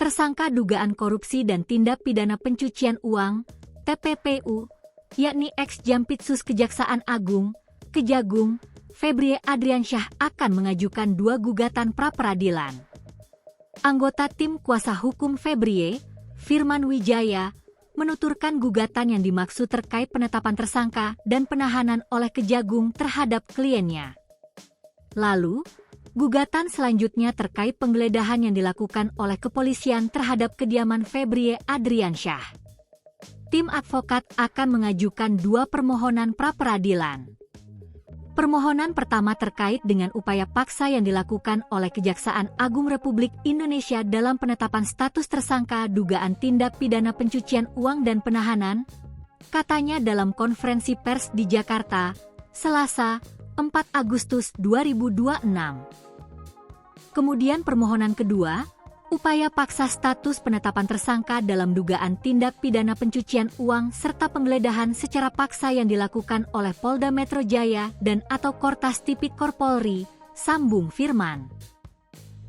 tersangka dugaan korupsi dan tindak pidana pencucian uang (TPPU), yakni ex-Jampitsus Kejaksaan Agung, Kejagung, Febrie Adriansyah akan mengajukan 2 gugatan pra-peradilan. Anggota tim kuasa hukum Febrie, Firman Wijaya, menuturkan gugatan yang dimaksud terkait penetapan tersangka dan penahanan oleh Kejagung terhadap kliennya. Lalu, gugatan selanjutnya terkait penggeledahan yang dilakukan oleh kepolisian terhadap kediaman Febrie Adriansyah. Tim advokat akan mengajukan 2 permohonan pra-peradilan. Permohonan pertama terkait dengan upaya paksa yang dilakukan oleh Kejaksaan Agung Republik Indonesia dalam penetapan status tersangka dugaan tindak pidana pencucian uang dan penahanan, katanya dalam konferensi pers di Jakarta, Selasa, 4 Agustus 2026. Kemudian permohonan kedua, upaya paksa status penetapan tersangka dalam dugaan tindak pidana pencucian uang serta penggeledahan secara paksa yang dilakukan oleh Polda Metro Jaya dan atau Kortas Tipikor Polri, sambung Firman.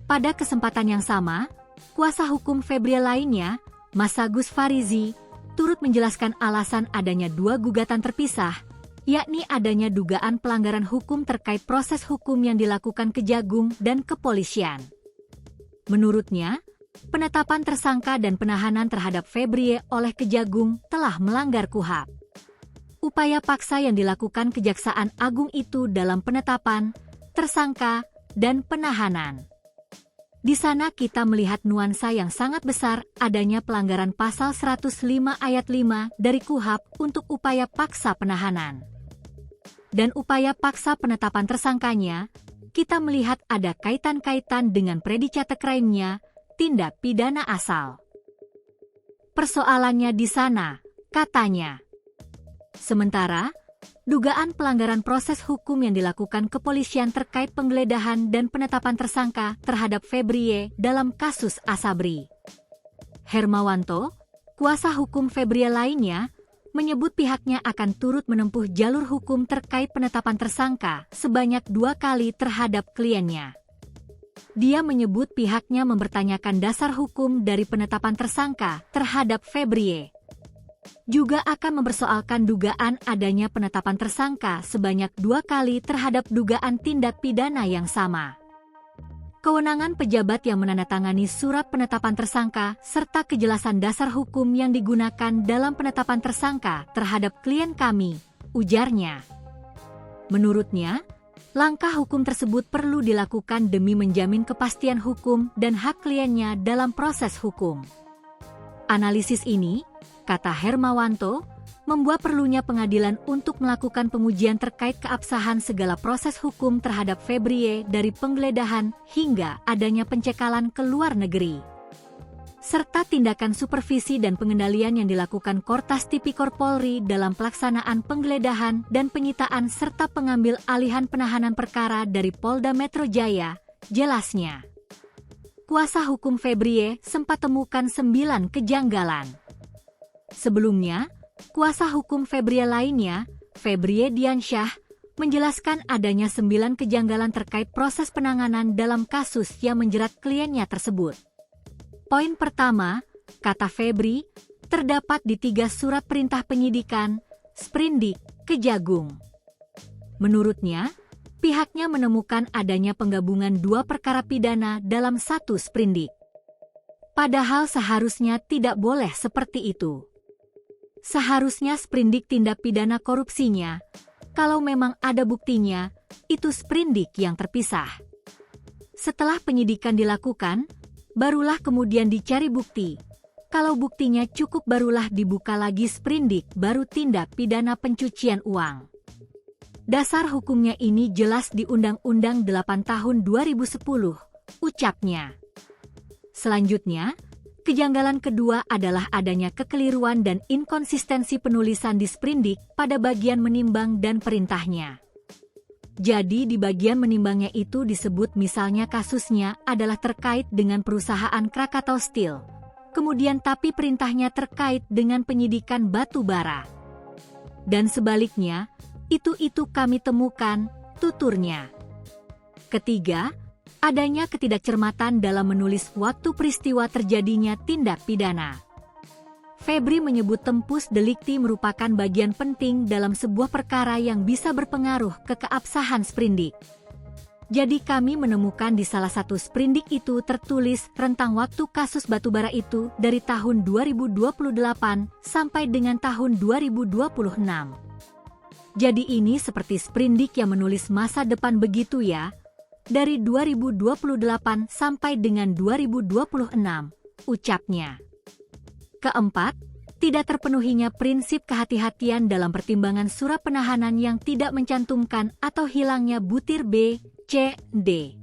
Pada kesempatan yang sama, kuasa hukum Febrie lainnya, Mas Agus Farizi, turut menjelaskan alasan adanya 2 gugatan terpisah, yakni adanya dugaan pelanggaran hukum terkait proses hukum yang dilakukan Kejagung dan kepolisian. Menurutnya, penetapan tersangka dan penahanan terhadap Febrie oleh Kejagung telah melanggar KUHP. Upaya paksa yang dilakukan Kejaksaan Agung itu dalam penetapan, tersangka, dan penahanan. Di sana kita melihat nuansa yang sangat besar adanya pelanggaran pasal 105 ayat 5 dari KUHP untuk upaya paksa penahanan. Dan upaya paksa penetapan tersangkanya, kita melihat ada kaitan-kaitan dengan predicate crime-nya, tindak pidana asal. Persoalannya di sana, katanya. Sementara, dugaan pelanggaran proses hukum yang dilakukan kepolisian terkait penggeledahan dan penetapan tersangka terhadap Febrie dalam kasus Asabri. Hermawanto, kuasa hukum Febrie lainnya, menyebut pihaknya akan turut menempuh jalur hukum terkait penetapan tersangka sebanyak 2 kali terhadap kliennya. Dia menyebut pihaknya mempertanyakan dasar hukum dari penetapan tersangka terhadap Febrie. Juga akan mempersoalkan dugaan adanya penetapan tersangka sebanyak 2 kali terhadap dugaan tindak pidana yang sama. Kewenangan pejabat yang menandatangani surat penetapan tersangka serta kejelasan dasar hukum yang digunakan dalam penetapan tersangka terhadap klien kami, ujarnya. Menurutnya, langkah hukum tersebut perlu dilakukan demi menjamin kepastian hukum dan hak kliennya dalam proses hukum. Analisis ini, kata Hermawanto, membuat perlunya pengadilan untuk melakukan pengujian terkait keabsahan segala proses hukum terhadap Febrie dari penggeledahan hingga adanya pencekalan ke luar negeri. Serta tindakan supervisi dan pengendalian yang dilakukan Kortas Tipikor Polri dalam pelaksanaan penggeledahan dan penyitaan serta pengambil alihan penahanan perkara dari Polda Metro Jaya, jelasnya. Kuasa hukum Febrie sempat temukan 9 kejanggalan. Sebelumnya, kuasa hukum Febrie lainnya, Febrie Diansyah, menjelaskan adanya 9 kejanggalan terkait proses penanganan dalam kasus yang menjerat kliennya tersebut. Poin pertama, kata Febrie, terdapat di 3 surat perintah penyidikan, Sprindik, Kejagung. Menurutnya, pihaknya menemukan adanya penggabungan 2 perkara pidana dalam 1 sprindik. Padahal seharusnya tidak boleh seperti itu. Seharusnya sprindik tindak pidana korupsinya, kalau memang ada buktinya, itu sprindik yang terpisah. Setelah penyidikan dilakukan, barulah kemudian dicari bukti. Kalau buktinya cukup barulah dibuka lagi sprindik baru tindak pidana pencucian uang. Dasar hukumnya ini jelas di Undang-Undang 8 Tahun 2010, ucapnya. Selanjutnya, kejanggalan kedua adalah adanya kekeliruan dan inkonsistensi penulisan di sprindik pada bagian menimbang dan perintahnya. Jadi di bagian menimbangnya itu disebut misalnya kasusnya adalah terkait dengan perusahaan Krakatau Steel, kemudian tapi perintahnya terkait dengan penyidikan batu bara. Dan sebaliknya, itu kami temukan, tuturnya. Ketiga, adanya ketidakcermatan dalam menulis waktu peristiwa terjadinya tindak pidana. Febri menyebut tempus delicti merupakan bagian penting dalam sebuah perkara yang bisa berpengaruh ke keabsahan sprindik. Jadi kami menemukan di salah satu sprindik itu tertulis rentang waktu kasus batubara itu dari tahun 2028 sampai dengan tahun 2026. Jadi ini seperti sprindik yang menulis masa depan begitu ya, dari 2028 sampai dengan 2026, ucapnya. Keempat, tidak terpenuhinya prinsip kehati-hatian dalam pertimbangan surat penahanan yang tidak mencantumkan atau hilangnya butir B, C, D.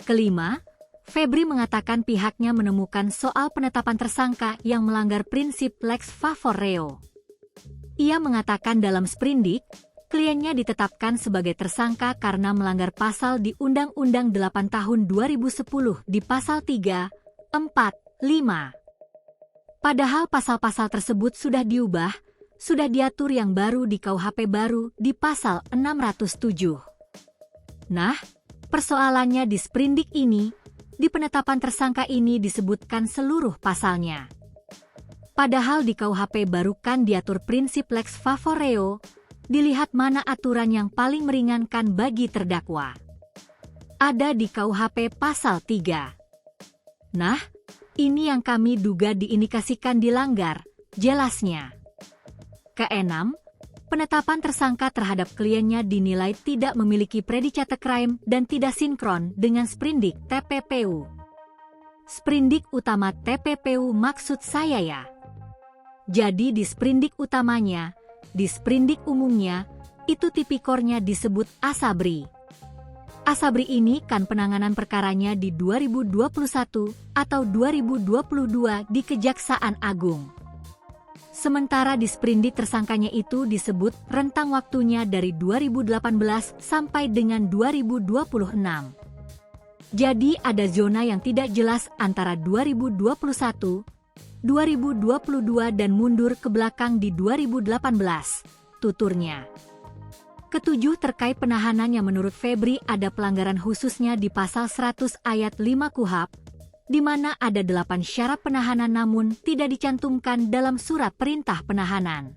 Kelima, Febri mengatakan pihaknya menemukan soal penetapan tersangka yang melanggar prinsip lex favor reo. Ia mengatakan dalam sprindik, kliennya ditetapkan sebagai tersangka karena melanggar pasal di Undang-Undang 8 tahun 2010 di pasal 3, 4, 5. Padahal pasal-pasal tersebut sudah diubah, sudah diatur yang baru di KUHP baru di pasal 607. Nah, persoalannya di sprindik ini, di penetapan tersangka ini disebutkan seluruh pasalnya. Padahal di KUHP baru kan diatur prinsip lex favor reo, dilihat mana aturan yang paling meringankan bagi terdakwa. Ada di KUHP pasal 3. Nah, ini yang kami duga diindikasikan dilanggar, jelasnya. Keenam, penetapan tersangka terhadap kliennya dinilai tidak memiliki predicate crime dan tidak sinkron dengan sprindik TPPU. Sprindik utama TPPU maksud saya ya. Jadi di sprindik utamanya, di sprindik umumnya, itu tipikornya disebut Asabri. Asabri ini kan penanganan perkaranya di 2021 atau 2022 di Kejaksaan Agung. Sementara di sprindik tersangkanya itu disebut rentang waktunya dari 2018 sampai dengan 2026. Jadi ada zona yang tidak jelas antara 2021, 2022 dan mundur ke belakang di 2018, tuturnya. Ketujuh, terkait penahanan yang menurut Febri ada pelanggaran khususnya di pasal 100 ayat 5 KUHP, di mana ada 8 syarat penahanan namun tidak dicantumkan dalam surat perintah penahanan.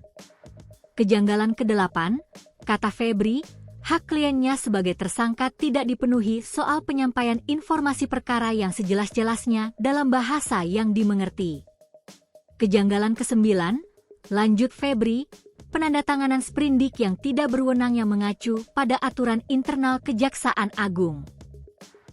Kejanggalan ke-8, kata Febri, hak kliennya sebagai tersangka tidak dipenuhi soal penyampaian informasi perkara yang sejelas-jelasnya dalam bahasa yang dimengerti. Kejanggalan ke-9, lanjut Febri, penandatanganan sprindik yang tidak berwenang yang mengacu pada aturan internal Kejaksaan Agung.